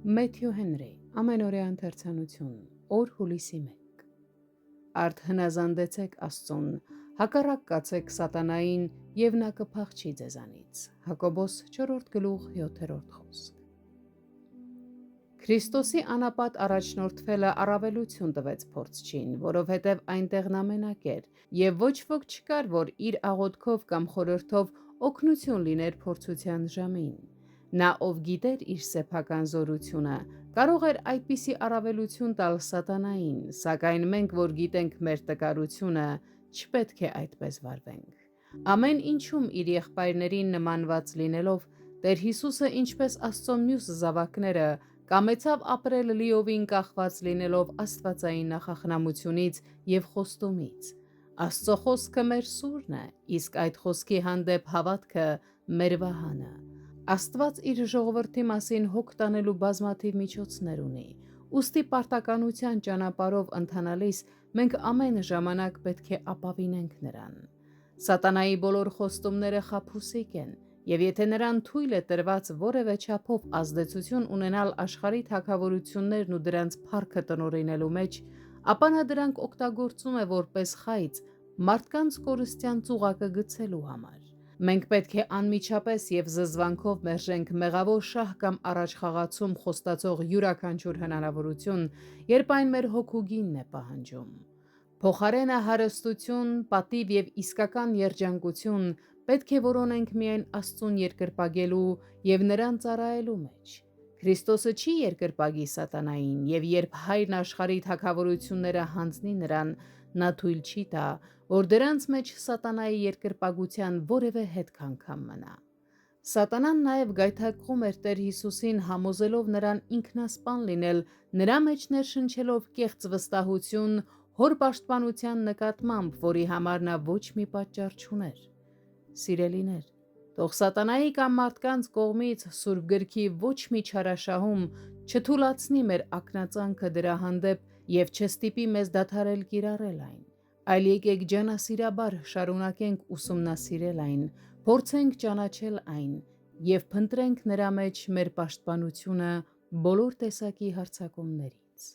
Մեթյու Հենրի, ամենօրյա ընթերցանություն, օր հուլիսի 1։ Արդ հնազանդեցեք Աստծուն, հակառակ կացեք սատանային, և նա կփախչի ձեզանից։ Հակոբոս 4:7 խոսք։ Քրիստոսի անապատ առաջնորդվելը առավելություն տվեց փորձչին, որովհետև այնտեղ նա մենակ էր, և ոչ ոք չկար, որ իր աղոթքով կամ խորհրդով օգնություն լիներ փորձության ժամին։ Նա, ով գիտեր իր սեփական զորությունը, կարող էր այդպիսի առավելություն տալ սատանային, սակայն մենք, որ գիտենք մեր տկարությունը, չպետք է այդպես վարվենք։ Ամեն ինչում իր եղբայրներին նմանված լինելով, Տեր Հիսուսը, ինչպես Աստծո մյուս զավակները, կամեցավ ապրել լիովին կախված լինելով աստվածային նախախնամությունից և խոստումից։ Աստծո խոսքը մեր սուրն է, իսկ այդ խոսքի հանդեպ հավատքը մեր վահանը։ Աստված իր ժողովրդի մասին հոգ տանելու բազմաթիվ միջոցներ ունի, ուստի պարտականության ճանապարհով ընթանալիս մենք ամեն ժամանակ պետք է ապավինենք նրան։ Սատանայի բոլոր խոստումները խաբուսիկ են, և եթե նրան թույլ է տրված որևէ չափով ազդեցություն ունենալ աշխարհի թագավորություններն ու դրանց փառքը տնօրինելու մեջ, ապա նա դրանք օգտագործում է որպես խայծ մարդկանց կորստյան ծուղակը գցելու համար։ Մենք պետք է անմիջապես և զզվանքով մերժենք մեղավոր շահ կամ առաջխաղացում խոստացող յուրաքանչյուր հնարավորություն, երբ այն մեր հոգու գինն է պահանջում։ Փոխարենը հարստություն, պատիվ և իսկական երջանկություն պետք է որոնենք միայն Աստծուն երկրպագելու և նրան ծառայելու մեջ։ Քրիստոսը չի երկրպագի սատանային, և երբ Հայրն աշխարհի թագավորությունները հանձնի նրան, նա թույլ չի տա, որ դրանց մեջ սատանայի երկրպագության որևէ հետք անգամ մնա։ Սատանան նաև գայթակղում էր Տեր Հիսուսին, համոզելով նրան ինքնասպան լինել, նրա մեջ ներշնչելով կեղծ վստահություն հոր պաշտպանության նկատմամբ, որի համար նա ոչ մի պատճառ չուներ։ Սիրելիներ, թող սատանայի կամ մարդկանց կողմից Սուրբ Գրքի ոչ մի չարաշահում չթուլացնի մեր ակնածանքը դրա հանդեպ և չստիպի մեզ դադարել կիրառել այն, այլ եկեք ջանասիրաբար շարունակենք ուսումնասիրել այն, փորձենք ճանաչել այն և փնտրենք նրա մեջ մեր պաշտպանությունը բոլոր տեսակի հարձակումներից։